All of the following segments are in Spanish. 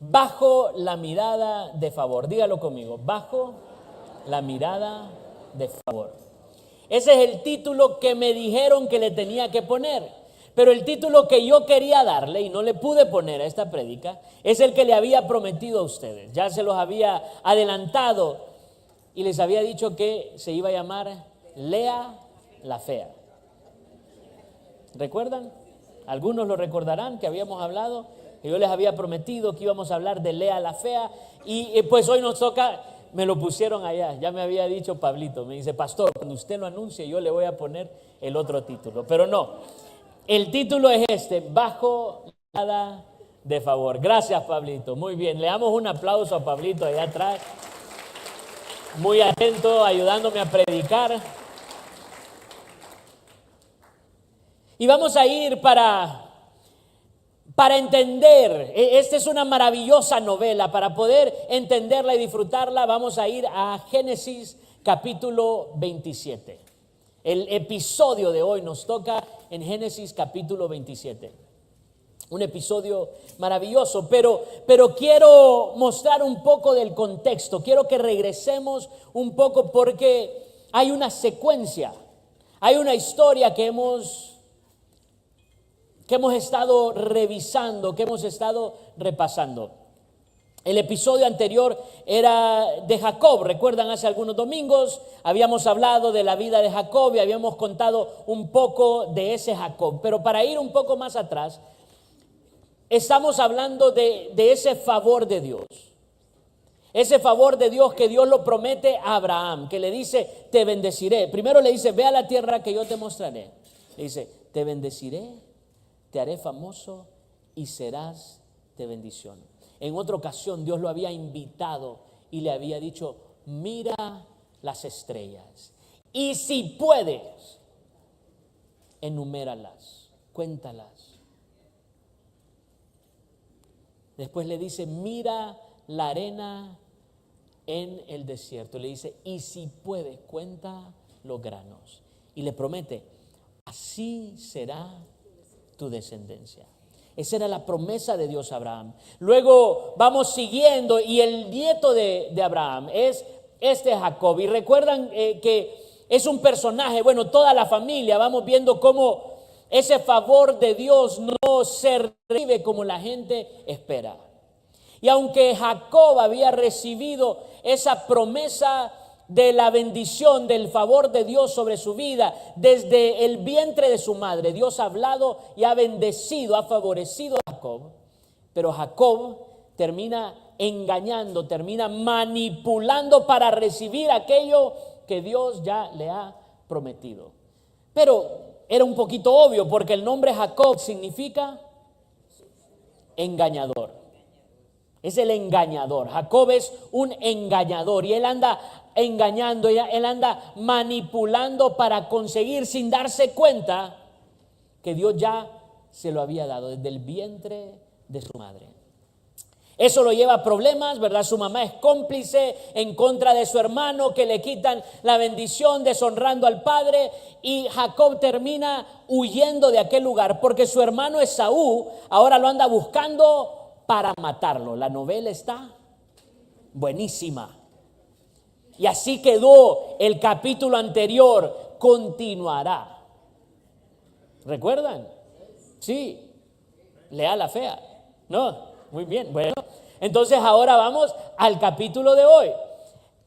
Bajo la mirada de favor. Dígalo conmigo. Bajo la mirada de favor. Ese es el título que me dijeron que le tenía que poner. Pero el título que yo quería darle y no le pude poner a esta prédica es el que le había prometido a ustedes. Ya se los había adelantado y les había dicho que se iba a llamar Lea la Fea. ¿Recuerdan? Algunos lo recordarán que habíamos hablado, que yo les había prometido que íbamos a hablar de Lea la Fea y pues hoy nos toca, me lo pusieron allá, ya me había dicho Pablito, me dice, pastor, cuando usted lo anuncie yo le voy a poner el otro título, pero no, el título es este, Bajo la mirada de favor. Gracias, Pablito, muy bien, le damos un aplauso a Pablito allá atrás, muy atento, ayudándome a predicar. Y vamos a ir para entender, esta es una maravillosa novela, para poder entenderla y disfrutarla, vamos a ir a Génesis capítulo 27. El episodio de hoy nos toca en Génesis capítulo 27. Un episodio maravilloso, pero quiero mostrar un poco del contexto, quiero que regresemos un poco porque hay una secuencia, hay una historia que hemos estado revisando, que hemos estado repasando. El episodio anterior era de Jacob. Recuerdan, hace algunos domingos habíamos hablado de la vida de Jacob y habíamos contado un poco de ese Jacob. Pero para ir un poco más atrás, estamos hablando de ese favor de Dios. Ese favor de Dios que Dios lo promete a Abraham, que le dice, te bendeciré. Primero le dice, ve a la tierra que yo te mostraré. Le dice, te bendeciré, te haré famoso y serás de bendición. En otra ocasión Dios lo había invitado y le había dicho, mira las estrellas y si puedes, enuméralas, cuéntalas. Después le dice, mira la arena en el desierto. Le dice, y si puedes, cuenta los granos. Y le promete, así será tu descendencia. Esa era la promesa de Dios a Abraham. Luego vamos siguiendo y el nieto de Abraham es este Jacob. Y recuerdan que es un personaje, bueno, toda la familia, vamos viendo cómo ese favor de Dios no se recibe como la gente espera. Y aunque Jacob había recibido esa promesa de la bendición, del favor de Dios sobre su vida, desde el vientre de su madre, Dios ha hablado y ha bendecido, ha favorecido a Jacob, pero Jacob termina engañando, termina manipulando para recibir aquello que Dios ya le ha prometido. Pero era un poquito obvio porque el nombre Jacob significa engañador. Es el engañador. Jacob es un engañador y él anda engañando, él anda manipulando para conseguir, sin darse cuenta que Dios ya se lo había dado desde el vientre de su madre. Eso lo lleva a problemas, ¿verdad? Su mamá es cómplice en contra de su hermano, que le quitan la bendición, deshonrando al padre, y Jacob termina huyendo de aquel lugar porque su hermano Esaú ahora lo anda buscando para matarlo. La novela está buenísima. Y así quedó el capítulo anterior, continuará. ¿Recuerdan? Sí. Lea la Fea. No, muy bien. Bueno, entonces ahora vamos al capítulo de hoy.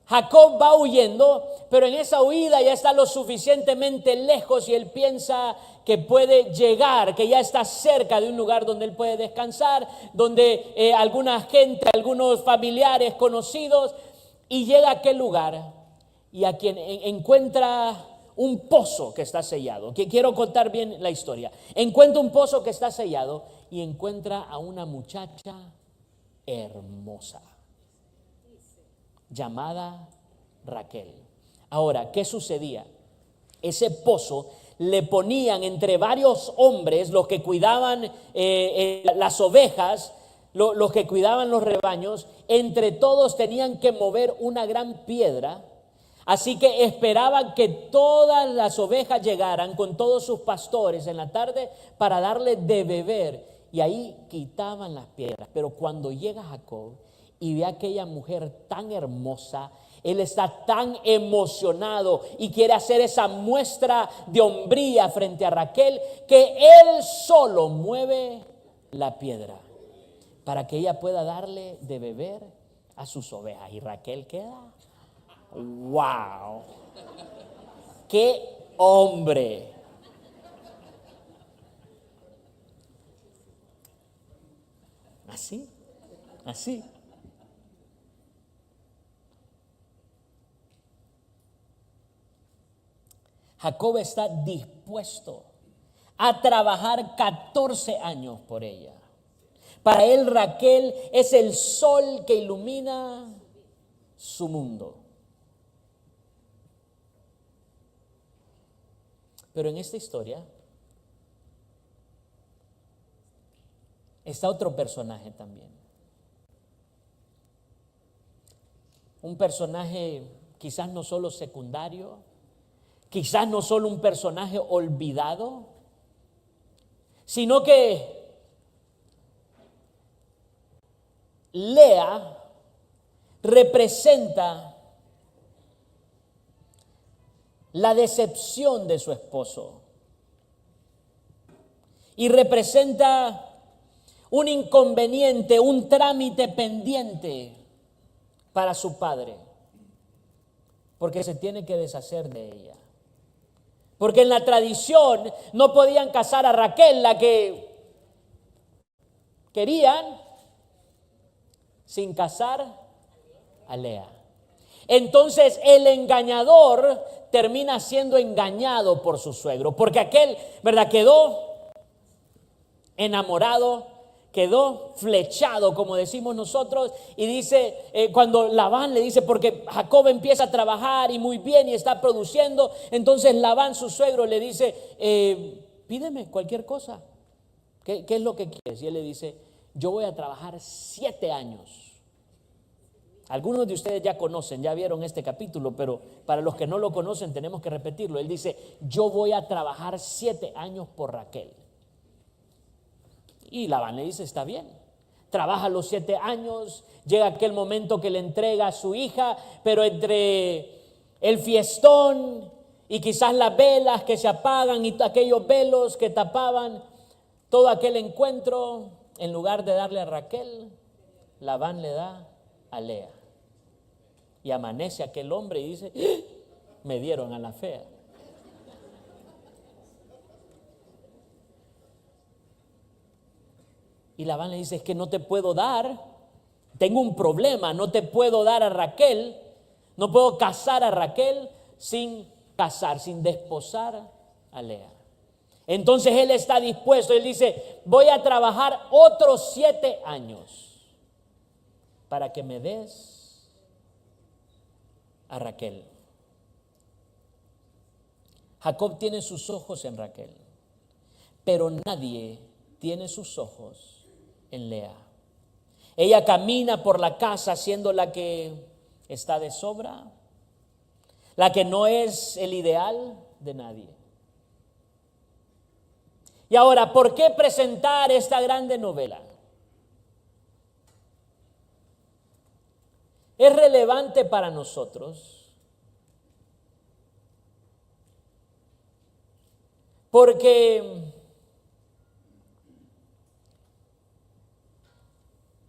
Jacob va huyendo, pero en esa huida ya está lo suficientemente lejos y él piensa que puede llegar, que ya está cerca de un lugar donde él puede descansar, donde alguna gente, algunos familiares conocidos, y llega a aquel lugar y a quien encuentra un pozo que está sellado. Que quiero contar bien la historia. Encuentra un pozo que está sellado y encuentra a una muchacha hermosa llamada Raquel. Ahora, ¿qué sucedía? Ese pozo le ponían entre varios hombres, los que cuidaban las ovejas, los que cuidaban los rebaños, entre todos tenían que mover una gran piedra. Así que esperaban que todas las ovejas llegaran con todos sus pastores en la tarde para darle de beber y ahí quitaban las piedras. Pero cuando llega Jacob y ve a aquella mujer tan hermosa, él está tan emocionado y quiere hacer esa muestra de hombría frente a Raquel, que él solo mueve la piedra para que ella pueda darle de beber a sus ovejas. Y Raquel queda, ¡wow! ¡Qué hombre! Así, así. Jacob está dispuesto a trabajar 14 años por ella. Para él Raquel es el sol que ilumina su mundo. Pero en esta historia está otro personaje también. Un personaje quizás no solo secundario, quizás no solo un personaje olvidado, sino que Lea representa la decepción de su esposo y representa un inconveniente, un trámite pendiente para su padre, porque se tiene que deshacer de ella. Porque en la tradición no podían casar a Raquel, la que querían, sin casar a Lea. Entonces el engañador termina siendo engañado por su suegro, porque aquel, ¿verdad?, quedó enamorado, quedó flechado, como decimos nosotros, y dice, cuando Labán le dice, porque Jacob empieza a trabajar y muy bien y está produciendo, entonces Labán, su suegro, le dice, pídeme cualquier cosa, ¿qué es lo que quieres? Y él le dice, yo voy a trabajar 7 años. Algunos de ustedes ya conocen, ya vieron este capítulo, pero para los que no lo conocen tenemos que repetirlo. Él dice, yo voy a trabajar 7 años por Raquel. Y Labán le dice, está bien, trabaja los 7 años, llega aquel momento que le entrega a su hija, pero entre el fiestón y quizás las velas que se apagan y aquellos velos que tapaban todo aquel encuentro, en lugar de darle a Raquel, Labán le da a Lea. Y amanece aquel hombre y dice, me dieron a la fea. Y Labán le dice, es que no te puedo dar, tengo un problema, no te puedo dar a Raquel, no puedo casar a Raquel sin casar, sin desposar a Lea. Entonces él está dispuesto, él dice, voy a trabajar otros 7 años para que me des a Raquel. Jacob tiene sus ojos en Raquel, pero nadie tiene sus ojos en Lea. Ella camina por la casa siendo la que está de sobra, la que no es el ideal de nadie. Y ahora, ¿por qué presentar esta grande novela? Es relevante para nosotros porque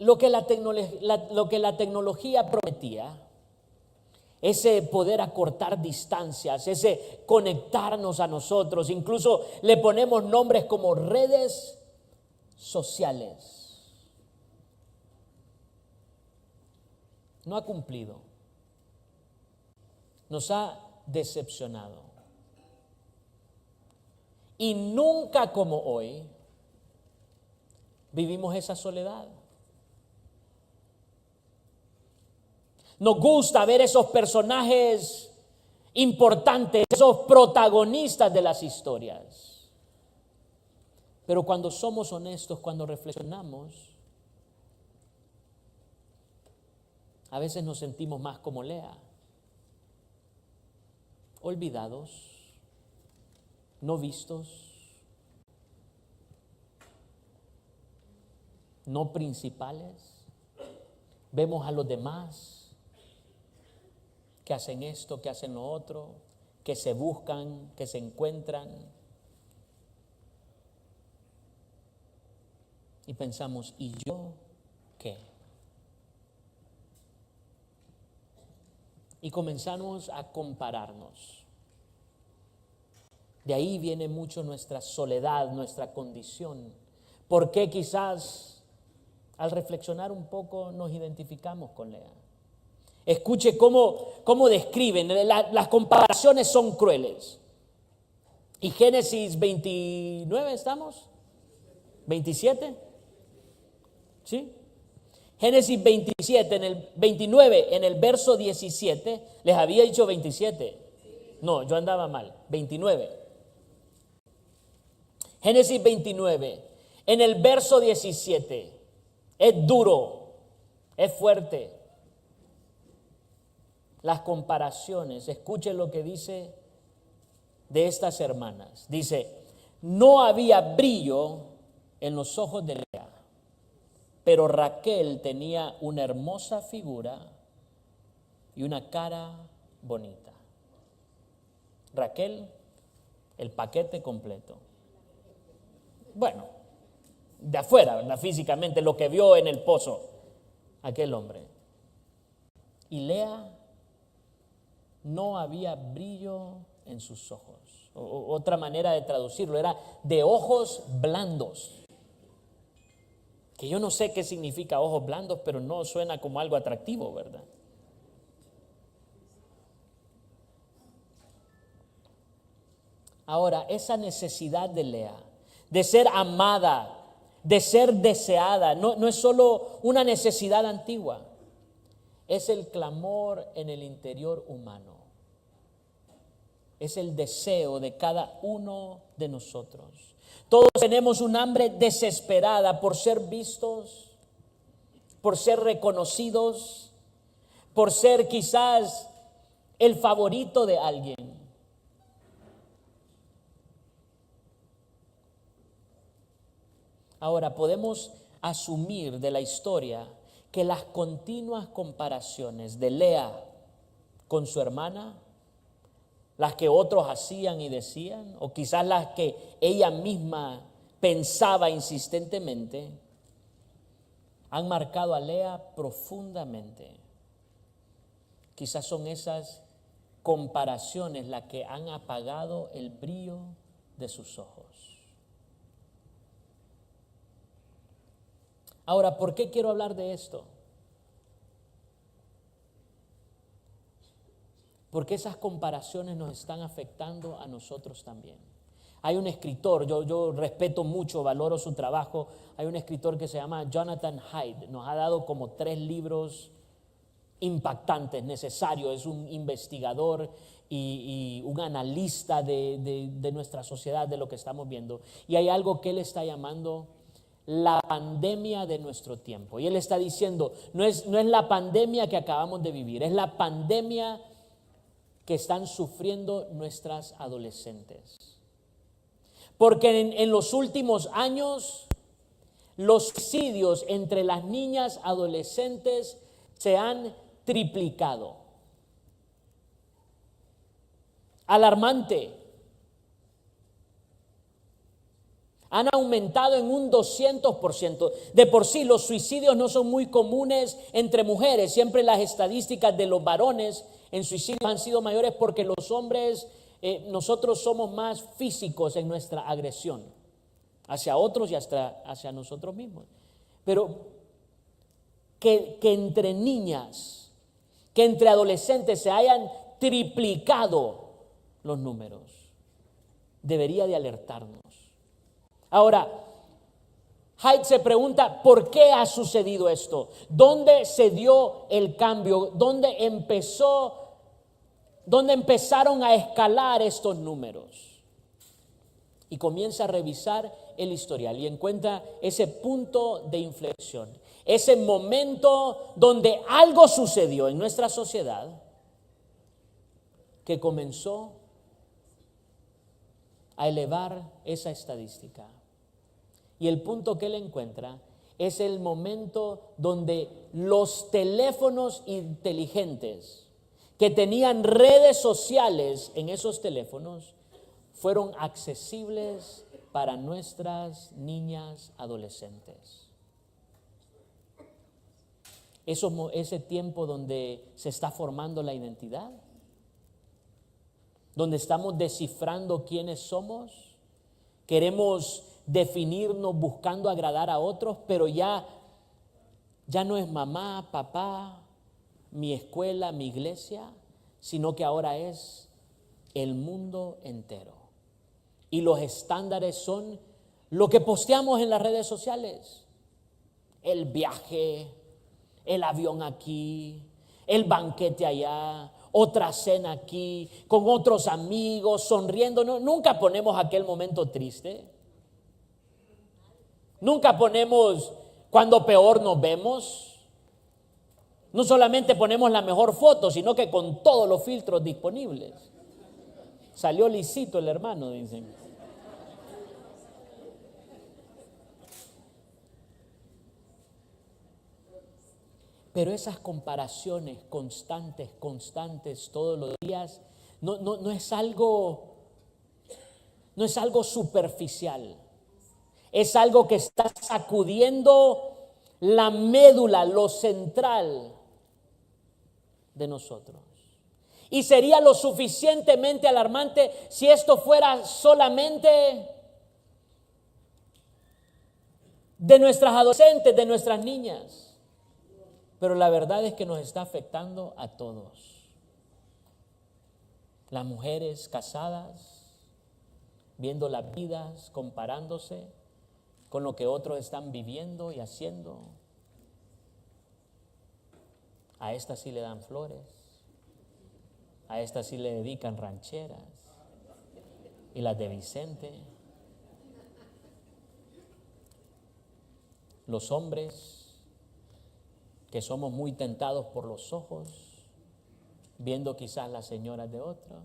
lo que la tecnología prometía, ese poder acortar distancias, ese conectarnos a nosotros, incluso le ponemos nombres como redes sociales, no ha cumplido, nos ha decepcionado. Y nunca como hoy vivimos esa soledad. Nos gusta ver esos personajes importantes, esos protagonistas de las historias. Pero cuando somos honestos, cuando reflexionamos, a veces nos sentimos más como Lea, olvidados, no vistos. no principales. Vemos a los demás que hacen esto, que hacen lo otro, que se buscan, que se encuentran. Y pensamos, ¿y yo qué? Y comenzamos a compararnos. De ahí viene mucho nuestra soledad, nuestra condición. ¿Por qué quizás al reflexionar un poco nos identificamos con Lea? Escuche cómo describen, las comparaciones son crueles. Y Génesis 29, ¿estamos? ¿27? ¿Sí? Génesis 27, en el 29, en el verso 17, les había dicho 27. No, yo andaba mal, 29. Génesis 29, en el verso 17, es duro, es fuerte. Las comparaciones, escuchen lo que dice de estas hermanas. Dice, no había brillo en los ojos de Lea, pero Raquel tenía una hermosa figura y una cara bonita. Raquel, el paquete completo. Bueno, de afuera, ¿verdad? Físicamente, lo que vio en el pozo aquel hombre. Y Lea, no había brillo en sus ojos. Otra manera de traducirlo era de ojos blandos. Que yo no sé qué significa ojos blandos, pero no suena como algo atractivo, ¿verdad? Ahora, esa necesidad de Lea, de ser amada, de ser deseada, no es solo una necesidad antigua, es el clamor en el interior humano. Es el deseo de cada uno de nosotros. Todos tenemos un hambre desesperada por ser vistos, por ser reconocidos, por ser quizás el favorito de alguien. Ahora, podemos asumir de la historia que las continuas comparaciones de Lea con su hermana, las que otros hacían y decían, o quizás las que ella misma pensaba insistentemente, han marcado a Lea profundamente. Quizás son esas comparaciones las que han apagado el brillo de sus ojos. Ahora, ¿por qué quiero hablar de esto? Porque esas comparaciones nos están afectando a nosotros también. Hay un escritor, yo respeto mucho, valoro su trabajo. Hay un escritor que se llama Jonathan Haidt. Nos ha dado como 3 libros impactantes, necesarios. Es un investigador y un analista de nuestra sociedad, de lo que estamos viendo. Y hay algo que él está llamando la pandemia de nuestro tiempo. Y él está diciendo, no es la pandemia que acabamos de vivir, es la pandemia que están sufriendo nuestras adolescentes. Porque en los últimos años, los suicidios entre las niñas adolescentes se han triplicado. Alarmante. Han aumentado en un 200%. De por sí, los suicidios no son muy comunes entre mujeres. Siempre las estadísticas de los varones en suicidios han sido mayores porque los hombres, nosotros somos más físicos en nuestra agresión hacia otros y hasta hacia nosotros mismos. Pero que entre niñas, que entre adolescentes se hayan triplicado los números, debería de alertarnos. Ahora, Haidt se pregunta, ¿por qué ha sucedido esto? ¿Dónde se dio el cambio? ¿Dónde empezaron a escalar estos números? Y comienza a revisar el historial y encuentra ese punto de inflexión, ese momento donde algo sucedió en nuestra sociedad que comenzó a elevar esa estadística. Y el punto que él encuentra es el momento donde los teléfonos inteligentes que tenían redes sociales en esos teléfonos fueron accesibles para nuestras niñas adolescentes. Ese tiempo donde se está formando la identidad, donde estamos descifrando quiénes somos, queremos definirnos buscando agradar a otros, pero ya no es mamá, papá, mi escuela, mi iglesia, sino que ahora es el mundo entero. Y los estándares son lo que posteamos en las redes sociales: el viaje, el avión aquí, el banquete allá, otra cena aquí, con otros amigos, sonriendo. No, nunca ponemos aquel momento triste. Nunca ponemos cuando peor nos vemos. No solamente ponemos la mejor foto, sino que con todos los filtros disponibles. Salió lisito el hermano, dicen. Pero esas comparaciones constantes todos los días, no es algo superficial. Es algo que está sacudiendo la médula, lo central de nosotros. Y sería lo suficientemente alarmante si esto fuera solamente de nuestras adolescentes, de nuestras niñas. Pero la verdad es que nos está afectando a todos. Las mujeres casadas, viendo las vidas, comparándose con lo que otros están viviendo y haciendo. A esta sí le dan flores, a esta sí le dedican rancheras, y las de Vicente. Los hombres que somos muy tentados por los ojos, viendo quizás las señoras de otro.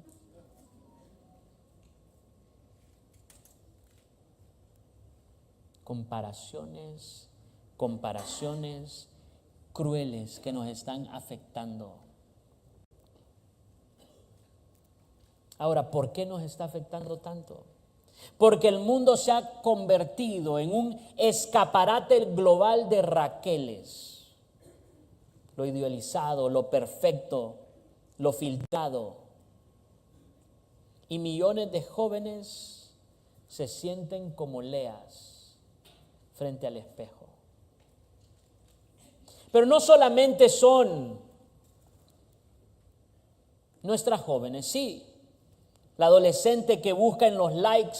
Comparaciones crueles que nos están afectando. Ahora, ¿por qué nos está afectando tanto? Porque el mundo se ha convertido en un escaparate global de Raqueles. Lo idealizado, lo perfecto, lo filtrado. Y millones de jóvenes se sienten como Leas frente al espejo. Pero no solamente son nuestras jóvenes, sí, la adolescente que busca en los likes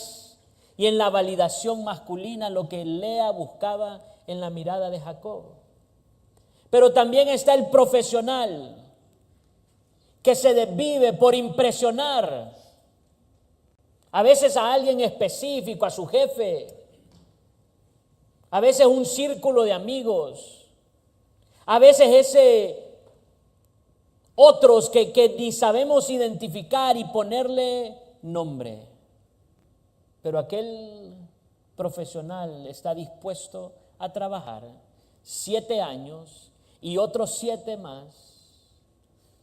y en la validación masculina lo que Lea buscaba en la mirada de Jacob. Pero también está el profesional que se desvive por impresionar a veces a alguien específico, a su jefe, a veces un círculo de amigos, a veces otros que ni sabemos identificar y ponerle nombre. Pero aquel profesional está dispuesto a trabajar 7 años y otros 7 más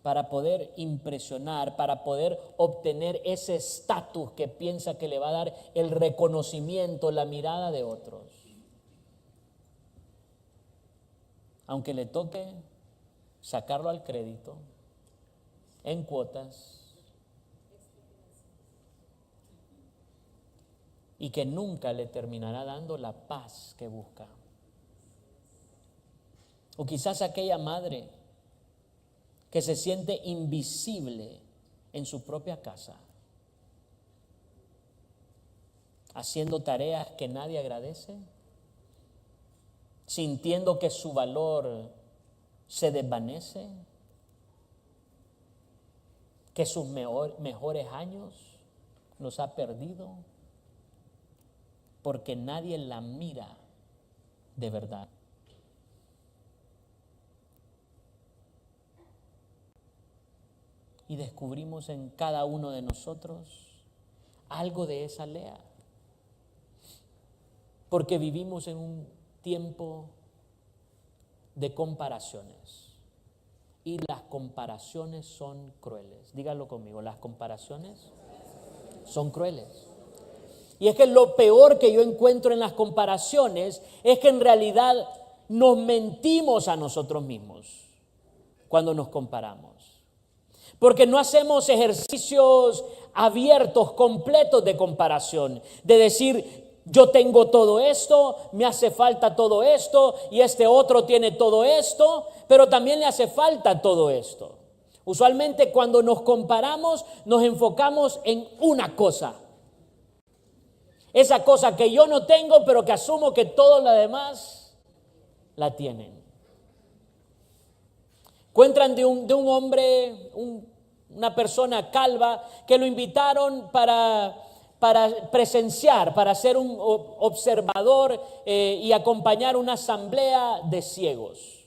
para poder impresionar, para poder obtener ese estatus que piensa que le va a dar el reconocimiento, la mirada de otros. Aunque le toque sacarlo al crédito, en cuotas, y que nunca le terminará dando la paz que busca. O quizás aquella madre que se siente invisible en su propia casa, haciendo tareas que nadie agradece, sintiendo que su valor se desvanece, que sus mejores años los ha perdido, porque nadie la mira de verdad. Y descubrimos en cada uno de nosotros algo de esa Lea. Porque vivimos en un tiempo de comparaciones. Y las comparaciones son crueles. Dígalo conmigo, las comparaciones son crueles. Y es que lo peor que yo encuentro en las comparaciones es que en realidad nos mentimos a nosotros mismos cuando nos comparamos. Porque no hacemos ejercicios abiertos, completos de comparación. De decir, yo tengo todo esto, me hace falta todo esto, y este otro tiene todo esto, pero también le hace falta todo esto. Usualmente cuando nos comparamos, nos enfocamos en una cosa. Esa cosa que yo no tengo, pero que asumo que todos los demás la tienen. Cuentan de un hombre, una persona calva, que lo invitaron para presenciar, para ser un observador y acompañar una asamblea de ciegos.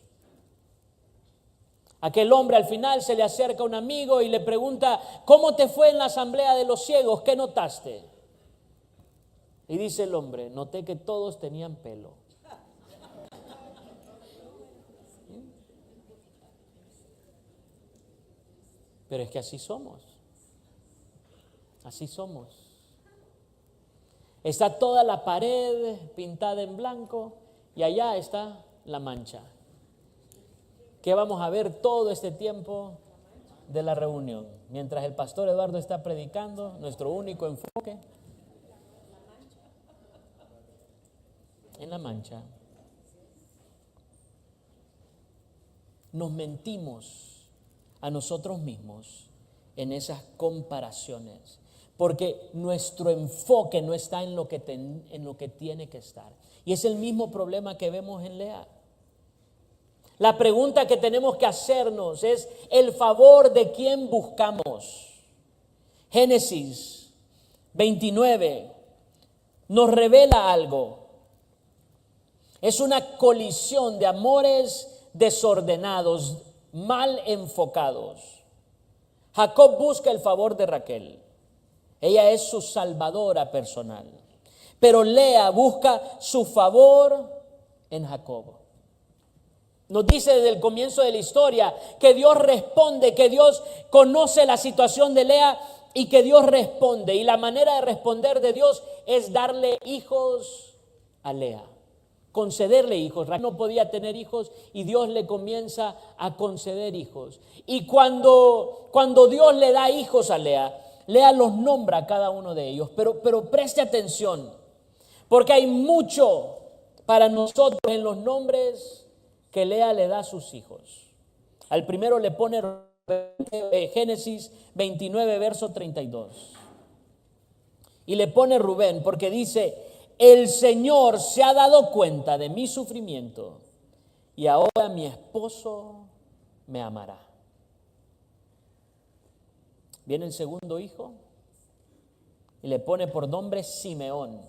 Aquel hombre al final se le acerca a un amigo y le pregunta, ¿cómo te fue en la asamblea de los ciegos? ¿Qué notaste? Y dice el hombre, noté que todos tenían pelo. Pero es que así somos. Así somos. Está toda la pared pintada en blanco y allá está la mancha. ¿Qué vamos a ver todo este tiempo de la reunión? Mientras el pastor Eduardo está predicando, nuestro único enfoque en la mancha. Nos mentimos a nosotros mismos en esas comparaciones, porque nuestro enfoque no está en lo que tiene que estar. Y es el mismo problema que vemos en Lea. La pregunta que tenemos que hacernos es el favor de quién buscamos. Génesis 29 nos revela algo. Es una colisión de amores desordenados, mal enfocados. Jacob busca el favor de Raquel. Ella es su salvadora personal. Pero Lea busca su favor en Jacob. Nos dice desde el comienzo de la historia que Dios responde, que Dios conoce la situación de Lea y que Dios responde. Y la manera de responder de Dios es darle hijos a Lea. Concederle hijos. Raquel no podía tener hijos y Dios le comienza a conceder hijos. Y cuando Dios le da hijos a Lea, Lea los nombra a cada uno de ellos. Pero preste atención, porque hay mucho para nosotros en los nombres que Lea le da a sus hijos. Al primero le pone Génesis 29, verso 32. Y le pone Rubén porque dice: el Señor se ha dado cuenta de mi sufrimiento y ahora mi esposo me amará. Viene el segundo hijo y le pone por nombre Simeón.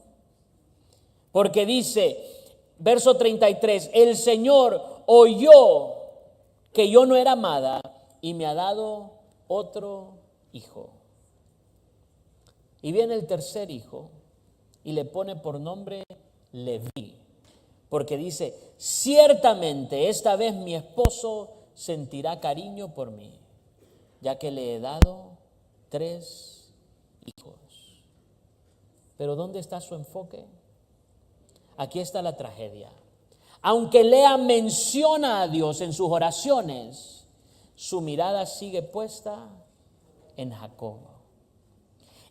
Porque dice, verso 33, el Señor oyó que yo no era amada y me ha dado otro hijo. Y viene el tercer hijo y le pone por nombre Leví, porque dice, ciertamente esta vez mi esposo sentirá cariño por mí, ya que le he dado 3 hijos. Pero ¿dónde está su enfoque? Aquí está la tragedia. Aunque Lea menciona a Dios en sus oraciones, su mirada sigue puesta en Jacob.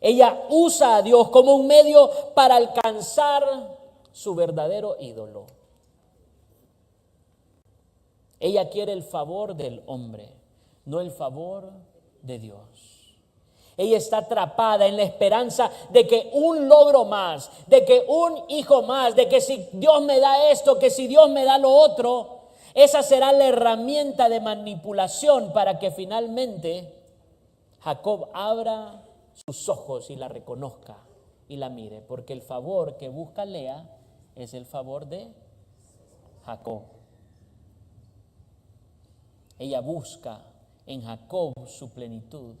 Ella usa a Dios como un medio para alcanzar su verdadero ídolo. Ella quiere el favor del hombre, no el favor de Dios. Ella está atrapada en la esperanza de que un logro más, de que un hijo más, de que si Dios me da esto, que si Dios me da lo otro, esa será la herramienta de manipulación para que finalmente Jacob abra sus ojos y la reconozca y la mire, porque el favor que busca Lea es el favor de Jacob. Ella busca en Jacob su plenitud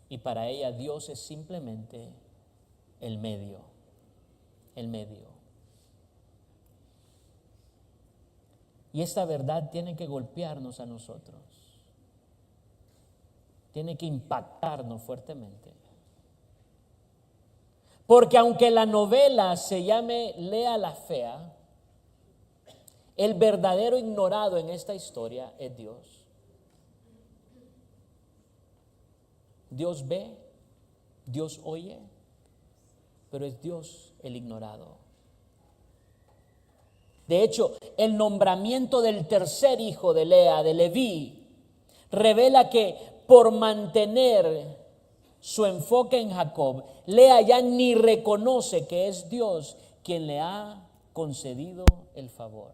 y para ella Dios es simplemente el medio, el medio. Y esta verdad tiene que golpearnos a nosotros. Tiene que impactarnos fuertemente. Porque aunque la novela se llame Lea la Fea, el verdadero ignorado en esta historia es Dios. Dios ve, Dios oye, pero es Dios el ignorado. De hecho, el nombramiento del tercer hijo de Lea, de Leví, revela que por mantener su enfoque en Jacob, Lea ya ni reconoce que es Dios quien le ha concedido el favor.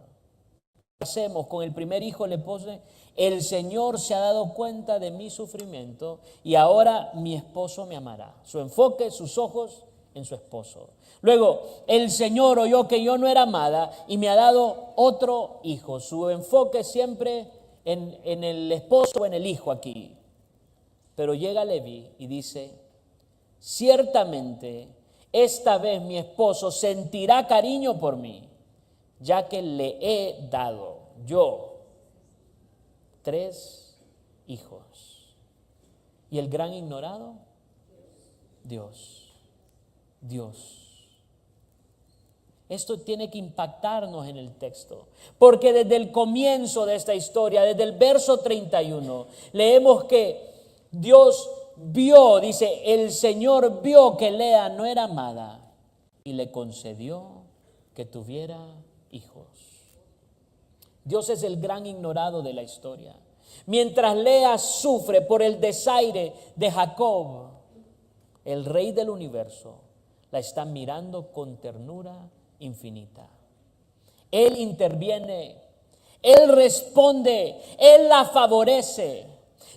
Hacemos con el primer hijo, le pone: el Señor se ha dado cuenta de mi sufrimiento y ahora mi esposo me amará. Su enfoque, sus ojos en su esposo. Luego, el Señor oyó que yo no era amada y me ha dado otro hijo. Su enfoque siempre en el esposo o en el hijo aquí. Pero llega Leví y dice: ciertamente esta vez mi esposo sentirá cariño por mí, ya que le he dado yo 3 hijos. ¿Y el gran ignorado? Dios. Esto tiene que impactarnos en el texto, porque desde el comienzo de esta historia, desde el verso 31, leemos que Dios vio, dice, el Señor vio que Lea no era amada y le concedió que tuviera hijos. Dios es el gran ignorado de la historia. Mientras Lea sufre por el desaire de Jacob, el rey del universo la está mirando con ternura infinita. Él interviene, Él responde, Él la favorece.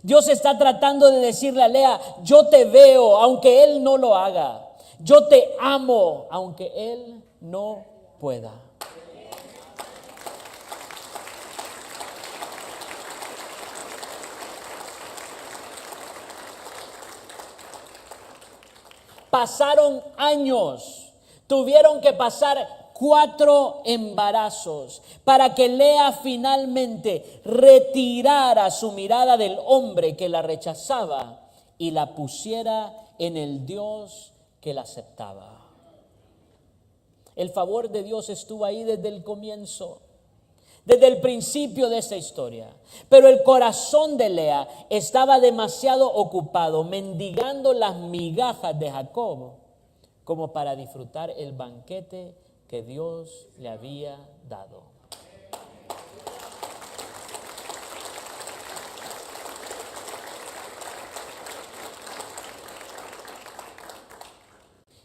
Dios está tratando de decirle a Lea: yo te veo aunque Él no lo haga. Yo te amo aunque Él no pueda. Pasaron años, tuvieron que pasar 4 embarazos para que Lea finalmente retirara su mirada del hombre que la rechazaba y la pusiera en el Dios que la aceptaba. El favor de Dios estuvo ahí desde el comienzo, desde el principio de esta historia. Pero el corazón de Lea estaba demasiado ocupado mendigando las migajas de Jacob como para disfrutar el banquete que Dios le había dado.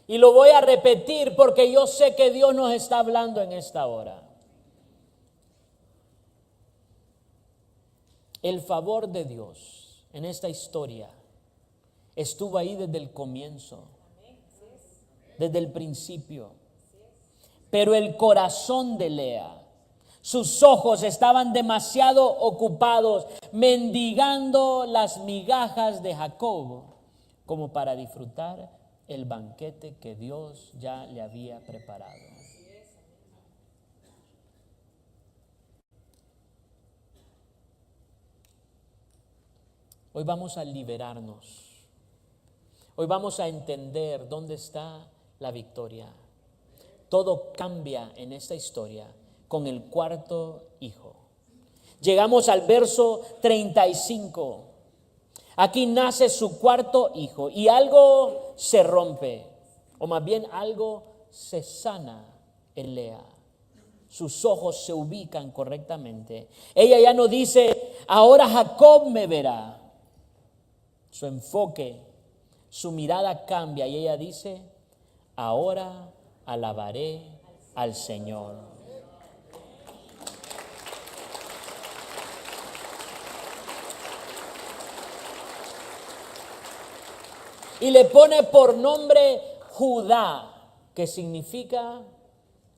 Y lo voy a repetir porque yo sé que Dios nos está hablando en esta hora. El favor de Dios en esta historia estuvo ahí desde el comienzo, desde el principio. Pero el corazón de Lea, sus ojos estaban demasiado ocupados mendigando las migajas de Jacob como para disfrutar el banquete que Dios ya le había preparado. Hoy vamos a liberarnos. Hoy vamos a entender dónde está la victoria. Todo cambia en esta historia con el cuarto hijo. Llegamos al verso 35. Aquí nace su cuarto hijo y algo se rompe, o más bien algo se sana en Lea. Sus ojos se ubican correctamente. Ella ya no dice: ahora Jacob me verá. Su enfoque, su mirada cambia y ella dice: ahora alabaré al Señor. Y le pone por nombre Judá, que significa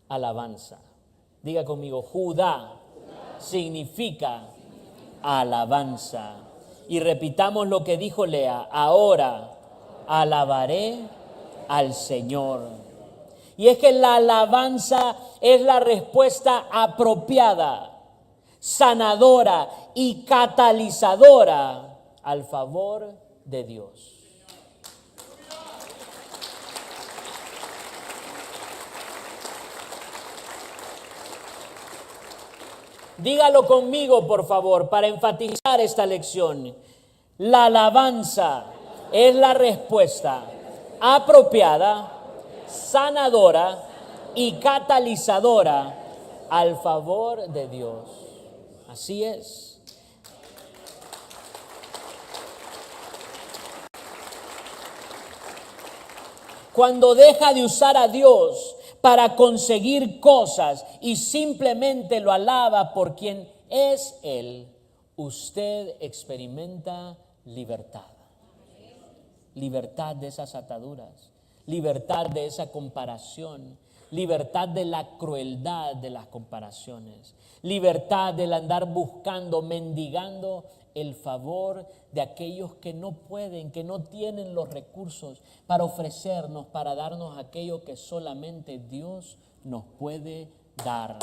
alabanza. Diga conmigo: Judá significa alabanza. Y repitamos lo que dijo Lea: ahora alabaré al Señor. Y es que la alabanza es la respuesta apropiada. sanadora y catalizadora al favor de Dios. Dígalo conmigo, por favor, para enfatizar esta lección. La alabanza es la respuesta apropiada, sanadora y catalizadora al favor de Dios. Así es. Cuando deja de usar a Dios para conseguir cosas y simplemente lo alaba por quien es Él, usted experimenta libertad. Libertad de esas ataduras, libertad de esa comparación, libertad de la crueldad de las comparaciones, libertad del andar buscando, mendigando el favor de aquellos que no pueden, que no tienen los recursos para ofrecernos, para darnos aquello que solamente Dios nos puede dar.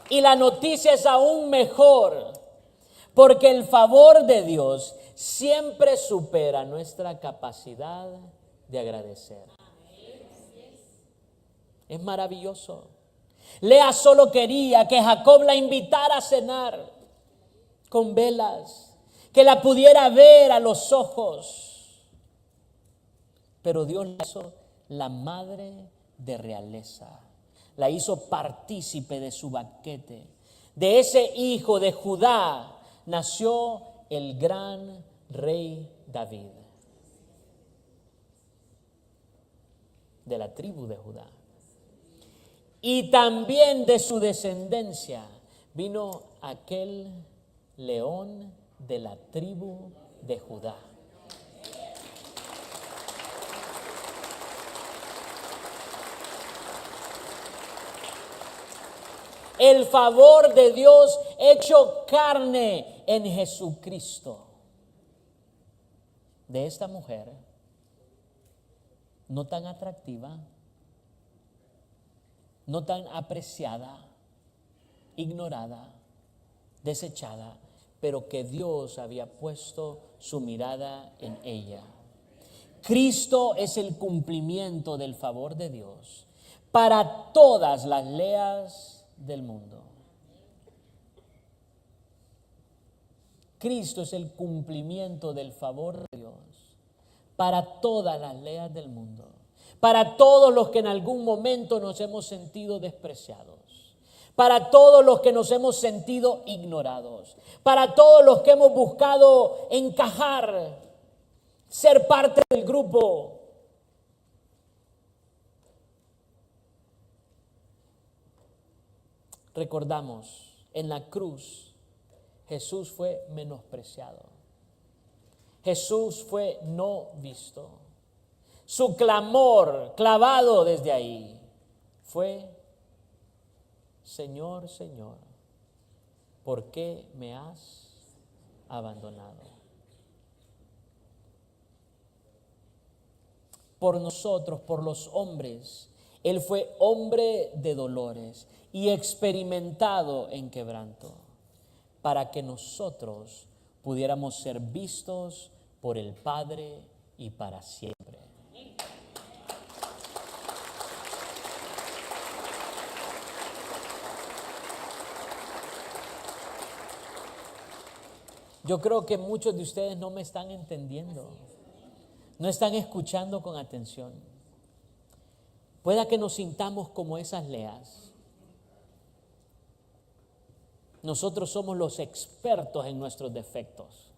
Y la noticia es aún mejor, porque el favor de Dios siempre supera nuestra capacidad de agradecer. Es maravilloso. Lea solo quería que Jacob la invitara a cenar con velas, que la pudiera ver a los ojos. Pero Dios la hizo la madre de realeza. La hizo partícipe de su banquete. De ese hijo de Judá nació el gran rey David, de la tribu de Judá. Y también de su descendencia vino aquel león de la tribu de Judá. El favor de Dios hecho carne en Jesucristo. De esta mujer, no tan atractiva, no tan apreciada, ignorada, desechada, pero que Dios había puesto su mirada en ella. Cristo es el cumplimiento del favor de Dios para todas las leas del mundo. Cristo es el cumplimiento del favor de Dios para todas las leas del mundo, para todos los que en algún momento nos hemos sentido despreciados, para todos los que nos hemos sentido ignorados, para todos los que hemos buscado encajar, ser parte del grupo. Recordamos, en la cruz Jesús fue menospreciado. Jesús fue no visto. Su clamor, clavado desde ahí, fue: Señor, Señor, ¿por qué me has abandonado? Por nosotros, por los hombres, Él fue hombre de dolores y experimentado en quebranto, para que nosotros pudiéramos ser vistos por el Padre y para siempre. Yo creo que muchos de ustedes no me están entendiendo, no están escuchando con atención. Pueda que nos sintamos como esas leas. Nosotros somos los expertos en nuestros defectos.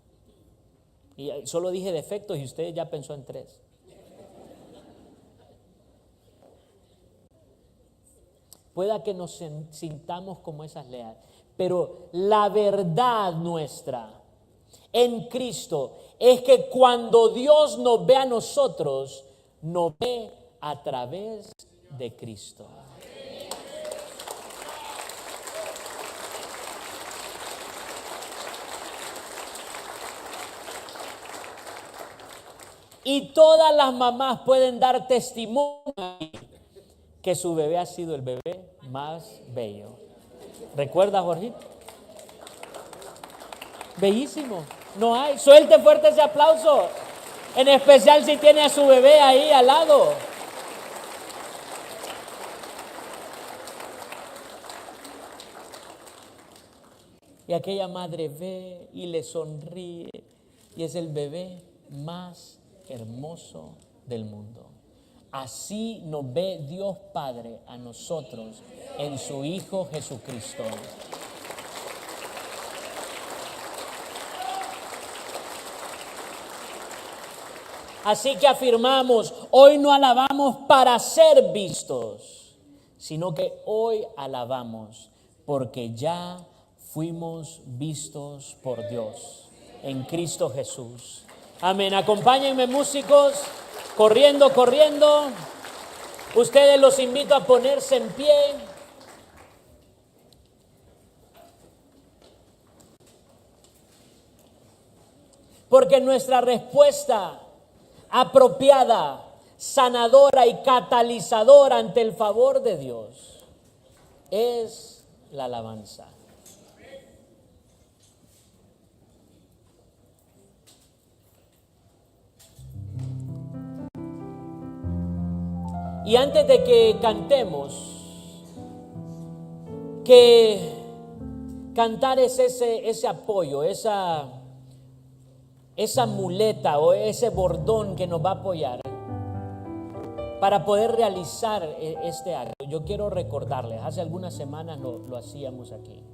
Y solo dije defectos y usted ya pensó en 3. Pueda que nos sintamos como esas leas, pero la verdad nuestra en Cristo es que cuando Dios nos ve a nosotros, nos ve a través de Cristo. Y todas las mamás pueden dar testimonio que su bebé ha sido el bebé más bello. ¿Recuerda, Jorge? Bellísimo. No hay. Suelte fuerte ese aplauso. En especial si tiene a su bebé ahí al lado. Y aquella madre ve y le sonríe. Y es el bebé más hermoso del mundo. Así nos ve Dios Padre a nosotros en su Hijo Jesucristo. Así que afirmamos, hoy no alabamos para ser vistos, sino que hoy alabamos porque ya fuimos vistos por Dios en Cristo Jesús. Amén. Acompáñenme, músicos, corriendo. Ustedes los invito a ponerse en pie. Porque nuestra respuesta apropiada, sanadora y catalizadora ante el favor de Dios es la alabanza. Y antes de que cantemos, que cantar es ese apoyo, esa muleta o ese bordón que nos va a apoyar para poder realizar este acto. Yo quiero recordarles, hace algunas semanas lo hacíamos aquí.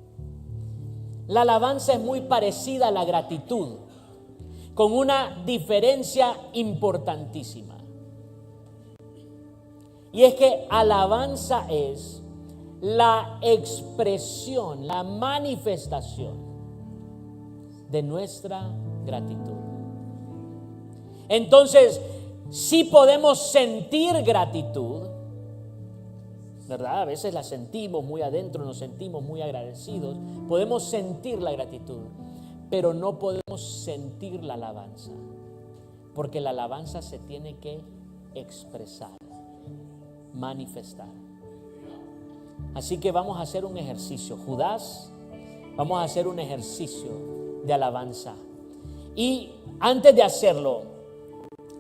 La alabanza es muy parecida a la gratitud, con una diferencia importantísima. Y es que alabanza es la expresión, la manifestación de nuestra gratitud. Entonces, sí podemos sentir gratitud, ¿verdad? A veces la sentimos muy adentro, nos sentimos muy agradecidos. Podemos sentir la gratitud, pero no podemos sentir la alabanza, porque la alabanza se tiene que expresar, manifestar. Así que vamos a hacer un ejercicio. Judas, vamos a hacer un ejercicio de alabanza. Y antes de hacerlo,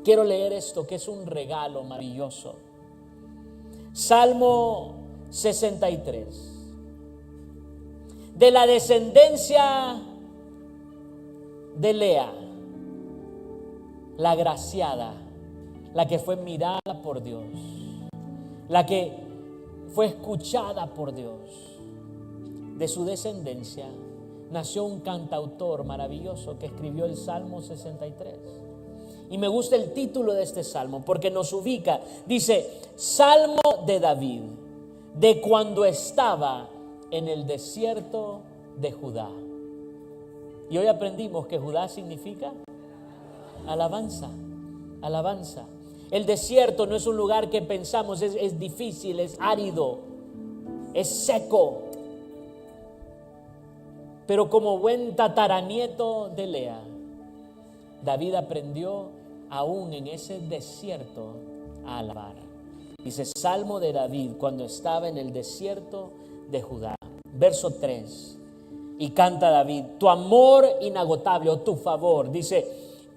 quiero leer esto que es un regalo maravilloso. Salmo 63. De la descendencia de Lea, la agraciada, la que fue mirada por Dios, la que fue escuchada por Dios. De su descendencia nació un cantautor maravilloso que escribió el Salmo 63. Y me gusta el título de este salmo porque nos ubica. Dice, Salmo de David, de cuando estaba en el desierto de Judá. Y hoy aprendimos que Judá significa alabanza, alabanza. El desierto no es un lugar que pensamos, es difícil, es árido, es seco. Pero como buen tataranieto de Lea, David aprendió aún en ese desierto a alabar. Dice Salmo de David cuando estaba en el desierto de Judá. Verso 3. Y canta David, tu amor inagotable o tu favor. Dice,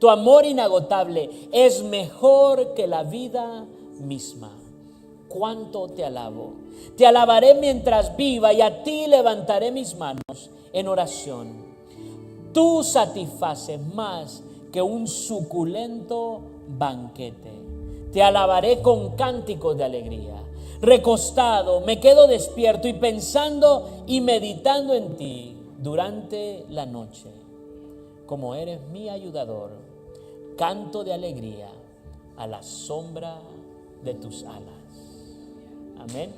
tu amor inagotable es mejor que la vida misma. Cuánto te alabo. Te alabaré mientras viva y a ti levantaré mis manos en oración. Tú satisfaces más que un suculento banquete. Te alabaré con cánticos de alegría. Recostado me quedo despierto y pensando y meditando en ti durante la noche. Como eres mi ayudador, canto de alegría a la sombra de tus alas. Amén.